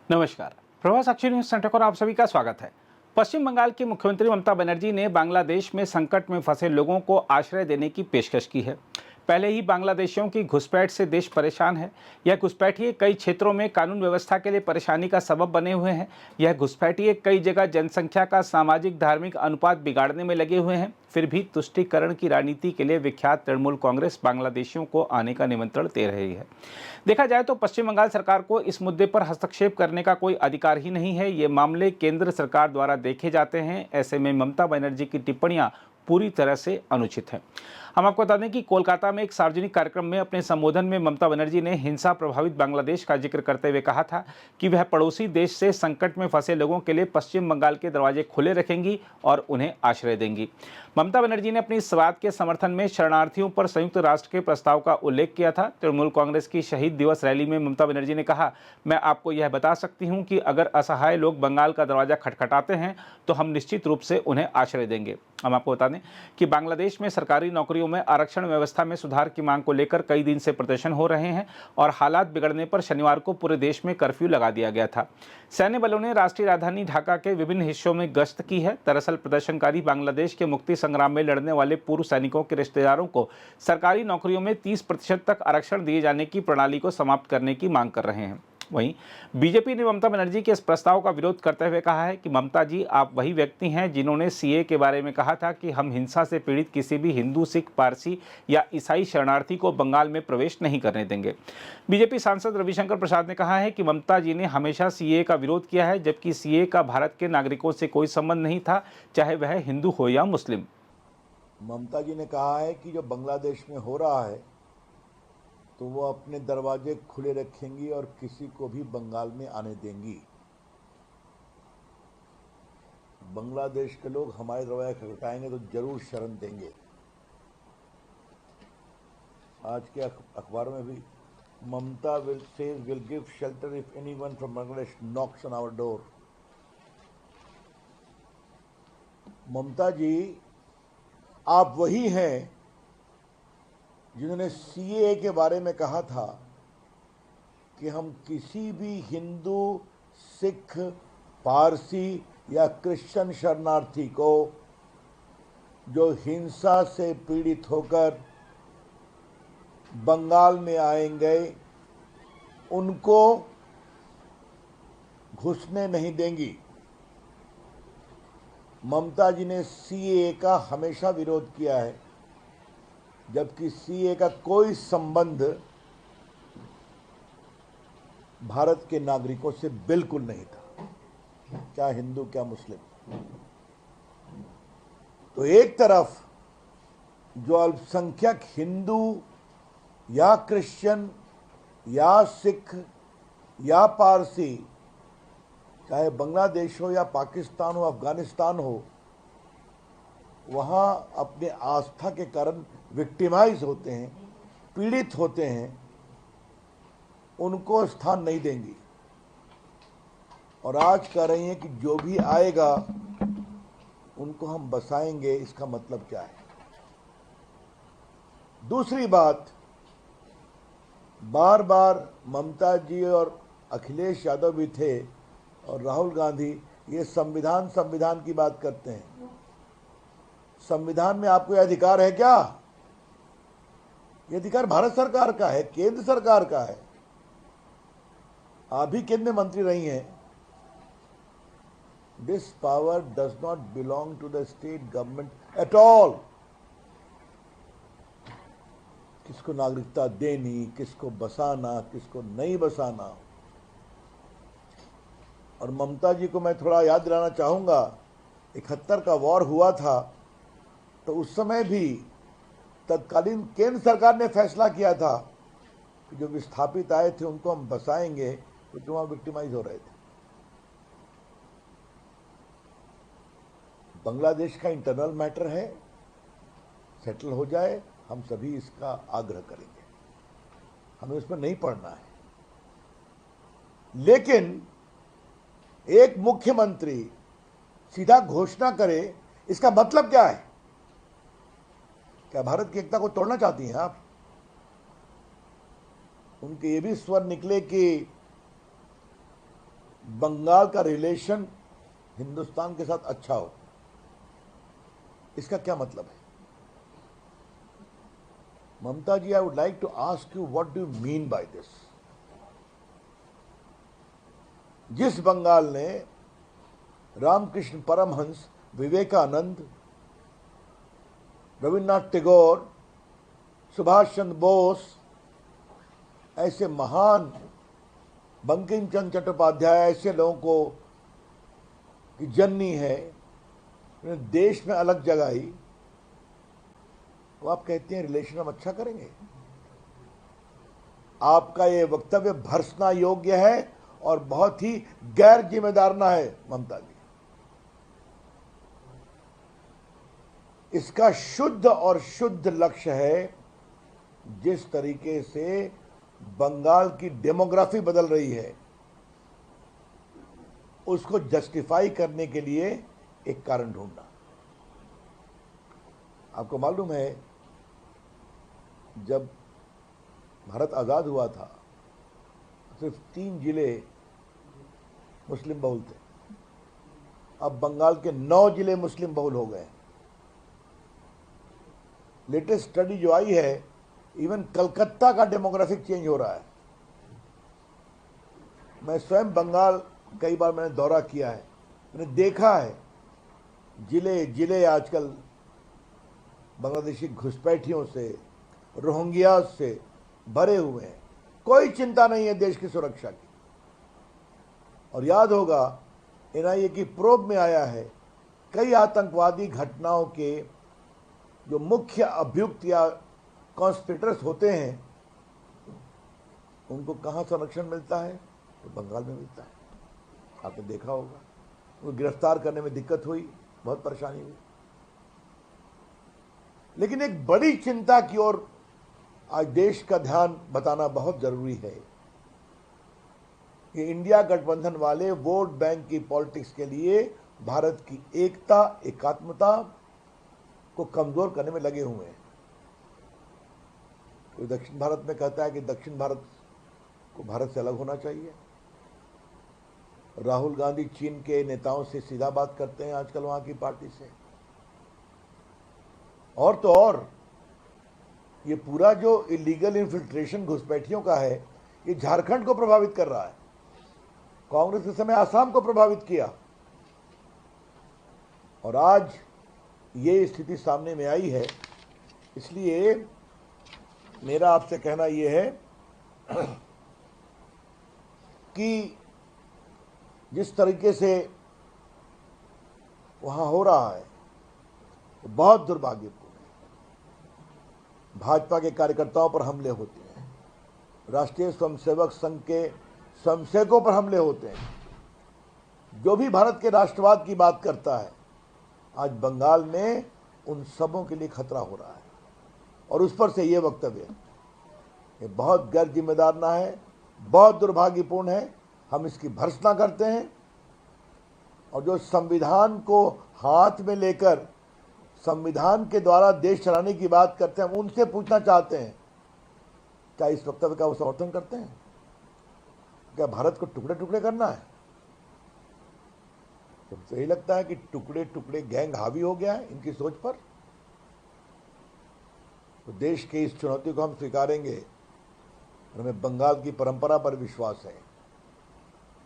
नमस्कार। प्रभास साक्षी news centre पर आप सभी का स्वागत है। पश्चिम बंगाल की मुख्यमंत्री ममता बनर्जी ने बांग्लादेश में संकट में फंसे लोगों को आश्रय देने की पेशकश की है। पहले ही बांग्लादेशियों की घुसपैठ से देश परेशान है। यह घुसपैठिए कई क्षेत्रों में कानून व्यवस्था के लिए परेशानी का सबब बने हुए हैं। यह घुसपैठिए कई जगह जनसंख्या का सामाजिक धार्मिक अनुपात बिगाड़ने में लगे हुए हैं। फिर भी तुष्टीकरण की राजनीति के लिए विख्यात तृणमूल कांग्रेस बांग्लादेशियों को आने का निमंत्रण दे रही है। देखा जाए तो पश्चिम बंगाल सरकार को इस मुद्दे पर हस्तक्षेप करने का कोई अधिकार ही नहीं है। ये मामले केंद्र सरकार द्वारा देखे जाते हैं। ऐसे में ममता बनर्जी की टिप्पणियां पूरी तरह से अनुचित हैं। हम आपको बता दें कि कोलकाता में एक सार्वजनिक कार्यक्रम में अपने संबोधन में ममता बनर्जी ने हिंसा प्रभावित बांग्लादेश का जिक्र करते हुए कहा था कि वह पड़ोसी देश से संकट में फंसे लोगों के लिए पश्चिम बंगाल के दरवाजे खुले रखेंगी और उन्हें आश्रय देंगी। ममता बनर्जी ने अपनी इस बात के समर्थन में शरणार्थियों पर संयुक्त राष्ट्र के प्रस्ताव का उल्लेख किया था। तृणमूल कांग्रेस की शहीद दिवस रैली में ममता बनर्जी ने कहा, मैं आपको यह बता सकती हूं कि अगर असहाय लोग बंगाल का दरवाजा खटखटाते हैं तो हम निश्चित रूप से उन्हें आश्रय देंगे। हम आपको बता दें कि बांग्लादेश में सरकारी नौकरियों में आरक्षण व्यवस्था में सुधार की मांग को लेकर कई दिन से प्रदर्शन हो रहे हैं और हालात बिगड़ने पर शनिवार को पूरे देश में कर्फ्यू लगा दिया गया था। सैन्य बलों ने राष्ट्रीय राजधानी ढाका के विभिन्न हिस्सों में गश्त की है। दरअसल प्रदर्शनकारी बांग्लादेश के मुक्ति संग्राम में लड़ने वाले पूर्व सैनिकों के रिश्तेदारों को सरकारी नौकरियों में 30% तक आरक्षण दिए जाने की प्रणाली को समाप्त करने की मांग कर रहे हैं। वहीं बीजेपी ने ममता बनर्जी के इस प्रस्ताव का विरोध करते हुए कहा है कि ममता जी, आप वही व्यक्ति हैं जिन्होंने सीए के बारे में कहा था कि हम हिंसा से पीड़ित किसी भी हिंदू, सिख, पारसी या ईसाई शरणार्थी को बंगाल में प्रवेश नहीं करने देंगे। बीजेपी सांसद रविशंकर प्रसाद ने कहा है कि ममता जी ने हमेशा सीए का विरोध किया है, जबकि सीए का भारत के नागरिकों से कोई संबंध नहीं था, चाहे वह हिंदू हो या मुस्लिम। ममता जी ने कहा है कि जो बांग्लादेश में हो रहा है तो वो अपने दरवाजे खुले रखेंगी और किसी को भी बंगाल में आने देंगी। बांग्लादेश के लोग हमारे दरवाजे खटखटाएंगे तो जरूर शरण देंगे। आज के अखबारों में भी Mamata will give shelter if anyone from Bangladesh knocks on our door. Mamata ji, आप वही हैं जिन्होंने सीए के बारे में कहा था कि हम किसी भी हिंदू, सिख, पारसी या क्रिश्चियन शरणार्थी को जो हिंसा से पीड़ित होकर बंगाल में आएंगे उनको घुसने नहीं देंगी। ममता जी ने सीए का हमेशा विरोध किया है, जबकि सीए का कोई संबंध भारत के नागरिकों से बिल्कुल नहीं था, क्या हिंदू क्या मुस्लिम। तो एक तरफ जो अल्पसंख्यक हिंदू या क्रिश्चियन या सिख या पारसी, चाहे बांग्लादेश हो या पाकिस्तान हो, अफगानिस्तान हो, वहाँ अपने आस्था के कारण विक्टिमाइज होते हैं, पीड़ित होते हैं, उनको स्थान नहीं देंगी। और आज कह रही हैं कि जो भी आएगा उनको हम बसाएंगे। इसका मतलब क्या है? दूसरी बात, बार बार ममता जी और अखिलेश यादव भी थे और राहुल गांधी ये संविधान की बात करते हैं। संविधान में आपको यह अधिकार है क्या? यह अधिकार भारत सरकार का है, केंद्र सरकार का है। आप भी केंद्र में मंत्री रही हैं। This power does not belong to the state government at all. किसको नागरिकता देनी, किसको बसाना, किसको नहीं बसाना। और ममता जी को मैं थोड़ा याद दिलाना चाहूंगा, 71 का वॉर हुआ था तो उस समय भी तत्कालीन केंद्र सरकार ने फैसला किया था कि जो विस्थापित आए थे उनको हम बसाएंगे, क्योंकि वहां विक्टिमाइज हो रहे थे। बांग्लादेश का इंटरनल मैटर है, सेटल हो जाए, हम सभी इसका आग्रह करेंगे, हमें उसमें नहीं पड़ना है। लेकिन एक मुख्यमंत्री सीधा घोषणा करे, इसका मतलब क्या है? क्या भारत की एकता को तोड़ना चाहती हैं आप? उनके ये भी स्वर निकले कि बंगाल का रिलेशन हिंदुस्तान के साथ अच्छा हो। इसका क्या मतलब है? Mamata ji, I would like to ask you, what do you mean by this? जिस बंगाल ने रामकृष्ण परमहंस, विवेकानंद, रविन्द्रनाथ टैगोर, सुभाष चंद्र बोस ऐसे महान, बंकिम चंद्र चट्टोपाध्याय ऐसे लोगों को की जननी है, उन्हें देश में अलग जगाई, तो आप कहते हैं रिलेशन हम अच्छा करेंगे? आपका ये वक्तव्य भर्त्सना योग्य है और बहुत ही गैर जिम्मेदाराना है ममता जी। इसका शुद्ध और शुद्ध लक्ष्य है, जिस तरीके से बंगाल की डेमोग्राफी बदल रही है उसको जस्टिफाई करने के लिए एक कारण ढूंढना। आपको मालूम है, जब भारत आजाद हुआ था सिर्फ 3 जिले मुस्लिम बहुल थे, अब बंगाल के 9 जिले मुस्लिम बहुल हो गए। लेटेस्ट स्टडी जो आई है, इवन कलकत्ता का डेमोग्राफिक चेंज हो रहा है। मैं स्वयं बंगाल कई बार मैंने दौरा किया है, मैंने देखा है जिले जिले आजकल बांग्लादेशी घुसपैठियों से, रोहिंग्या से भरे हुए हैं। कोई चिंता नहीं है देश की सुरक्षा की। और याद होगा, एनआईए की प्रोब में आया है, कई आतंकवादी घटनाओं के जो मुख्य अभियुक्त या कॉन्स्पिरेटर्स होते हैं, उनको कहाँ संरक्षण मिलता है? तो बंगाल में मिलता है। आपने देखा होगा, उनको गिरफ्तार करने में दिक्कत हुई, बहुत परेशानी हुई। लेकिन एक बड़ी चिंता की ओर आज देश का ध्यान बताना बहुत जरूरी है कि इंडिया गठबंधन वाले वोट बैंक की पॉलिटिक्स के लिए भारत की एकता, एकात्मता को कमजोर करने में लगे हुए हैं। कोई दक्षिण भारत में कहता है कि दक्षिण भारत को भारत से अलग होना चाहिए। राहुल गांधी चीन के नेताओं से सीधा बात करते हैं आजकल वहां की पार्टी से। और तो और ये पूरा जो इलीगल इन्फिल्ट्रेशन घुसपैठियों का है, ये झारखंड को प्रभावित कर रहा है। कांग्रेस के समय आसाम को प्रभावित किया, और आज ये स्थिति सामने में आई है। इसलिए मेरा आपसे कहना यह है कि जिस तरीके से वहां हो रहा है वो बहुत दुर्भाग्यपूर्ण है। भाजपा के कार्यकर्ताओं पर हमले होते हैं, राष्ट्रीय स्वयंसेवक संघ के स्वयंसेवकों पर हमले होते हैं। जो भी भारत के राष्ट्रवाद की बात करता है, आज बंगाल में उन सबों के लिए खतरा हो रहा है। और उस पर से ये वक्तव्य, ये बहुत गैर जिम्मेदाराना है, बहुत दुर्भाग्यपूर्ण है। हम इसकी भर्त्सना करते हैं, और जो संविधान को हाथ में लेकर संविधान के द्वारा देश चलाने की बात करते हैं, हम उनसे पूछना चाहते हैं, क्या इस वक्तव्य का वो समर्थन करते हैं? क्या भारत को टुकड़े टुकड़े करना है? तो यही लगता है कि टुकड़े टुकड़े गैंग हावी हो गया है इनकी सोच पर। तो देश के इस चुनौती को हम स्वीकारेंगे, और हमें बंगाल की परंपरा पर विश्वास है,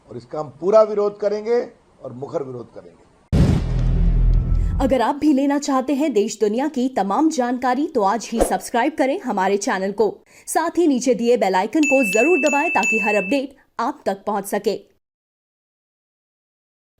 और इसका हम पूरा विरोध करेंगे और मुखर विरोध करेंगे। अगर आप भी लेना चाहते हैं देश दुनिया की तमाम जानकारी, तो आज ही सब्सक्राइब करें हमारे चैनल को। साथ ही नीचे दिए बेल आइकन को जरूर दबाएं ताकि हर अपडेट आप तक पहुंच सके।